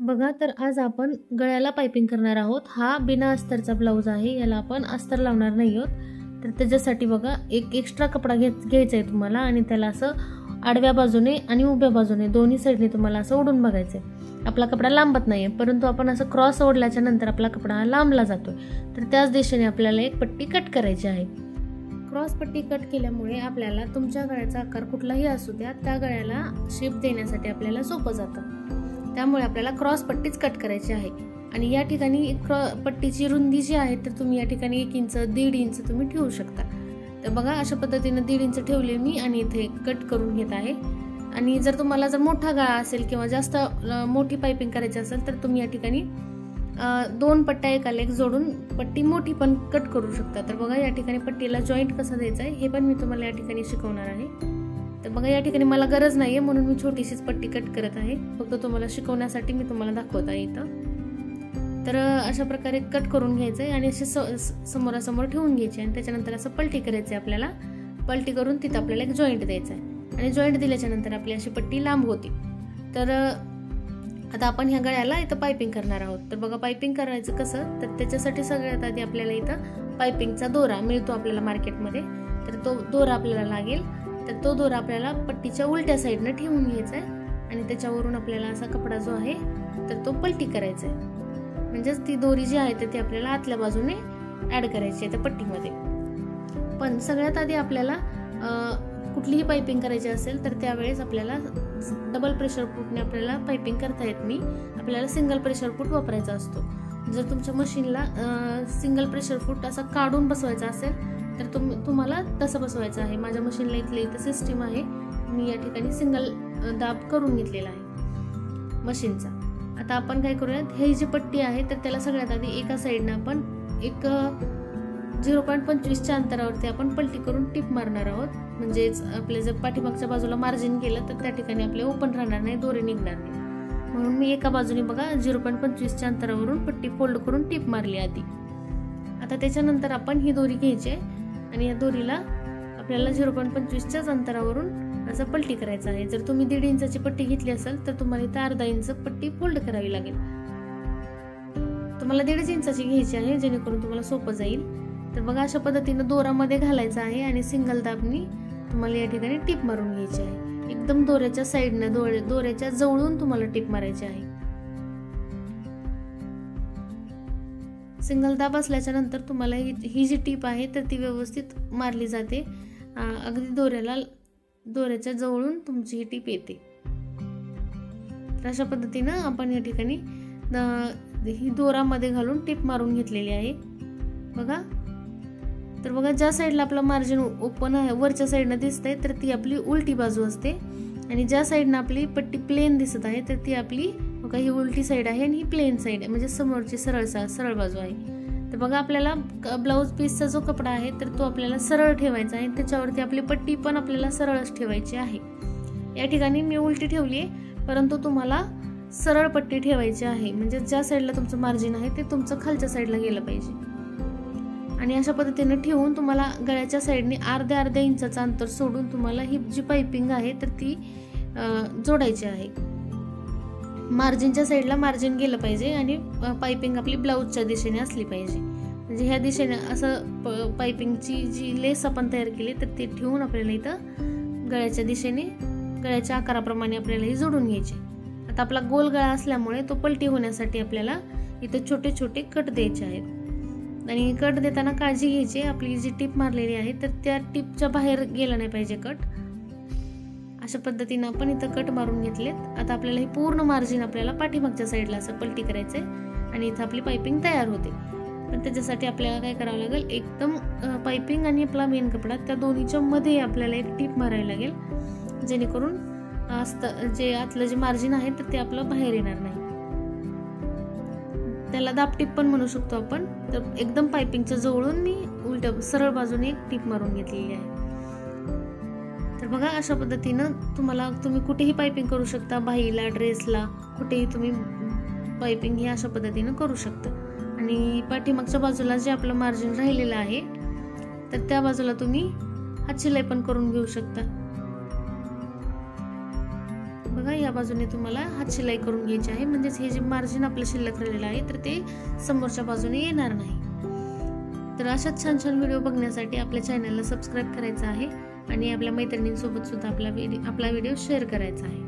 बघा, तर आज आपण गळ्याला पायपिंग करणार आहोत. हा बिना अस्तरचा ब्लाऊज आहे. याला आपण अस्तर लावणार नाही आहोत. तर त्याच्यासाठी बघा, एक एक्स्ट्रा कपडा घ्यायचा आहे तुम्हाला आणि त्याला असं आडव्या बाजूने आणि उभ्या बाजूने दोन्ही साईडने तुम्हाला असं ओढून बघायचं आहे. आपला कपडा लांबत नाही आहे, परंतु आपण असं क्रॉस ओढल्याच्या नंतर आपला कपडा हा लांबला जातोय. तर त्याच दिशेने आपल्याला एक पट्टी कट करायची आहे. क्रॉस पट्टी कट केल्यामुळे आपल्याला तुमच्या गळ्याचा आकार कुठलाही असू द्या, त्या गळ्याला शेप देण्यासाठी आपल्याला सोपं जातं. त्यामुळे आपल्याला क्रॉस पट्टीच कट करायची आहे. आणि या ठिकाणी पट्टीची रुंदी जी आहे तर तुम्ही या ठिकाणी 1 इंच 1.5 इंच तुम्ही ठेवू शकता. तर बघा, अशा पद्धतीने 1.5 इंच ठेवले मी आणि इथे कट करून घेत आहे. आणि जर तुम्हाला मोठा गळा असेल किंवा जास्त मोठी पायपिंग करायची असेल तर तुम्ही या ठिकाणी 2 पट्ट्या एकाला एक जोडून पट्टी मोठी पण कट करू शकता. तर बघा, या ठिकाणी पट्टीला जॉईंट कसा द्यायचा आहे हे पण मी तुम्हाला या ठिकाणी शिकवणार आहे. तर बघा, या ठिकाणी मला गरज नाहीये म्हणून मी छोटीशीच पट्टी कट करत आहे. फक्त तुम्हाला शिकवण्यासाठी मी तुम्हाला दाखवत आहे इथं. तर अशा प्रकारे कट करून घ्यायचंय आणि असे समोरासमोर ठेवून घ्यायचे आणि त्याच्यानंतर असं पलटी करायची. आपल्याला पलटी करून तिथं आपल्याला एक जॉईंट द्यायचा आहे आणि जॉईंट दिल्याच्या नंतर आपली अशी पट्टी लांब होती. तर आता आपण ह्या गळ्याला इथं पायपिंग करणार आहोत. तर बघा, पायपिंग करायचं कसं, तर त्याच्यासाठी सगळ्यात आधी आपल्याला इथं पायपिंगचा दोरा मिळतो आपल्याला मार्केटमध्ये. तर तो दोरा आपल्याला लागेल. तर तो दोरा आपल्याला पट्टीच्या उलट्या साईडनं ठेवून घ्यायचा आहे आणि त्याच्यावरून आपल्याला असा कपडा जो आहे तर तो पलटी करायचा आहे. म्हणजेच ती दोरी जी आहे तर ती आपल्याला आतल्या बाजूने ऍड करायची आहे त्या पट्टीमध्ये. पण सगळ्यात आधी आपल्याला कुठलीही पायपिंग करायची असेल तर त्यावेळेस आपल्याला डबल प्रेशर फूटने आपल्याला पायपिंग करता येत नाही. आपल्याला सिंगल प्रेशर फूट वापरायचा असतो. जर तुमच्या मशीनला सिंगल प्रेशर फूट असा काढून बसवायचा असेल तर तुम्हाला तसं बसवायचं आहे. माझ्या मशीनला इथं सिस्टीम आहे. मी या ठिकाणी सिंगल दाब करून घेतलेला आहे मशीनचा. आता आपण काय करूयात, ही जी पट्टी आहे तर त्याला सगळ्यात आधी एका साईडनं आपण एक 0.25च्या अंतरावरती आपण पलटी करून टिप मारणार आहोत. म्हणजेच आपल्या जर पाठीमागच्या बाजूला मार्जिन केलं तर त्या ठिकाणी आपले ओपन राहणार नाही, दोरे निघणार नाही. म्हणून मी एका बाजूने बघा 0.25च्या अंतरावरून पट्टी फोल्ड करून टिप मारली आधी. आता त्याच्यानंतर आपण ही दोरी घ्यायची आहे आणि या दोरीला आपल्याला 0.25च्याच अंतरावरून असं पलटी करायचं आहे. जर तुम्ही 1.5 इंचाची पट्टी घेतली असेल तर तुम्हाला इथं 1/2 इंच पट्टी फोल्ड करावी लागेल. तुम्हाला 1.5 इंचाची घ्यायची आहे जेणेकरून तुम्हाला सोपं जाईल. तर बघा, अशा पद्धतीनं दोरामध्ये घालायचं आहे आणि सिंगल दाबनी तुम्हाला या ठिकाणी टिप मारून घ्यायची आहे. एकदम दोऱ्याच्या साईडनं दोऱ्याच्या जवळून तुम्हाला टिप मारायची आहे. सिंगल दाब असल्याच्या नंतर तुम्हाला ही जी टिप आहे तर ती व्यवस्थित मारली जाते. अगदी दोऱ्याच्या जवळून तुमची ही टिप येते. तर अशा पद्धतीनं आपण या ठिकाणी ही दोरामध्ये घालून टिप मारून घेतलेली आहे. बघा, तर बघा, ज्या साईडला आपलं मार्जिन ओपन आहे वरच्या साईडनं दिसतंय तर ती आपली उलटी बाजू असते आणि ज्या साईडनं आपली पट्टी प्लेन दिसत आहे तर ती आपली बघा ही उलटी साईड आहे आणि ही प्लेन साईड आहे, म्हणजे समोरची सरळ बाजू आहे. तर बघा, आपल्याला ब्लाऊज पीसचा जो कपडा आहे तर तो आपल्याला सरळ ठेवायचा आहे. त्याच्यावरती आपली पट्टी पण आपल्याला सरळच ठेवायची आहे. या ठिकाणी मी उलटी ठेवली आहे, परंतु तुम्हाला सरळ पट्टी ठेवायची आहे. म्हणजे ज्या साईडला तुमचं मार्जिन आहे ते तुमचं खालच्या साईडला गेलं पाहिजे. आणि अशा पद्धतीने ठेवून तुम्हाला गळ्याच्या साईडने अर्ध्या इंचाचं अंतर सोडून तुम्हाला ही जी पायपिंग आहे तर ती जोडायची आहे. मार्जिनच्या साईडला मार्जिन गेलं पाहिजे आणि पायपिंग आपली ब्लाऊजच्या दिशेने असली पाहिजे. म्हणजे ह्या दिशेने असं पायपिंगची जी लेस आपण तयार केली तर ती ठेवून आपल्याला इथं गळ्याच्या दिशेने गळ्याच्या आकाराप्रमाणे आपल्याला ही जोडून घ्यायची. आता आपला गोल गळा असल्यामुळे तो पलटी होण्यासाठी आपल्याला इथं छोटे छोटे कट द्यायचे आहेत. आणि कट देताना काळजी घ्यायची, आपली जी टिप मारलेली आहे तर त्या टिपच्या बाहेर गेला नाही पाहिजे कट. अशा पद्धतीनं आपण इथं कट मारून घेतलेत. आता आपल्याला हे पूर्ण मार्जिन आपल्याला पाठीमागच्या साईडला असं पलटी करायचंय आणि इथं आपली पायपिंग तयार होते. पण त्याच्यासाठी आपल्याला काय करावं लागेल, एकदम पायपिंग आणि आपला मेन कपडा त्या दोन्हीच्या मध्ये आपल्याला एक टिप मारावी लागेल जेणेकरून जे आतलं जे मार्जिन आहे तर ते आपलं बाहेर येणार नाही. त्याला दाबटीप पण म्हणू शकतो आपण. तर एकदम पायपिंगच्या जवळून मी उलट्या सरळ बाजूने एक टिप मारून घेतलेली आहे. तर बघा, अशा पद्धतीनं तुम्ही कुठेही पायपिंग करू शकता. बाहीला, ड्रेसला, कुठेही तुम्ही पायपिंग ही अशा पद्धतीनं करू शकता. आणि पाठीमागच्या बाजूला जे आपलं मार्जिन राहिलेलं आहे तर त्या बाजूला तुम्ही हात शिलाई पण करून घेऊ शकता. बघा या बाजूने तुम्हाला हात शिलाई करून घ्यायची आहे, म्हणजेच हे जे मार्जिन आपलं शिल्लक राहिलेलं आहे तर ते समोरच्या बाजूने येणार नाही. तर अशाच छान छान व्हिडिओ बघण्यासाठी आपल्या चॅनलला सबस्क्राईब करायचं आहे आणि आपल्या मैत्रिणींसोबत सुद्धा आपला व्हिडिओ शेअर करायचा आहे.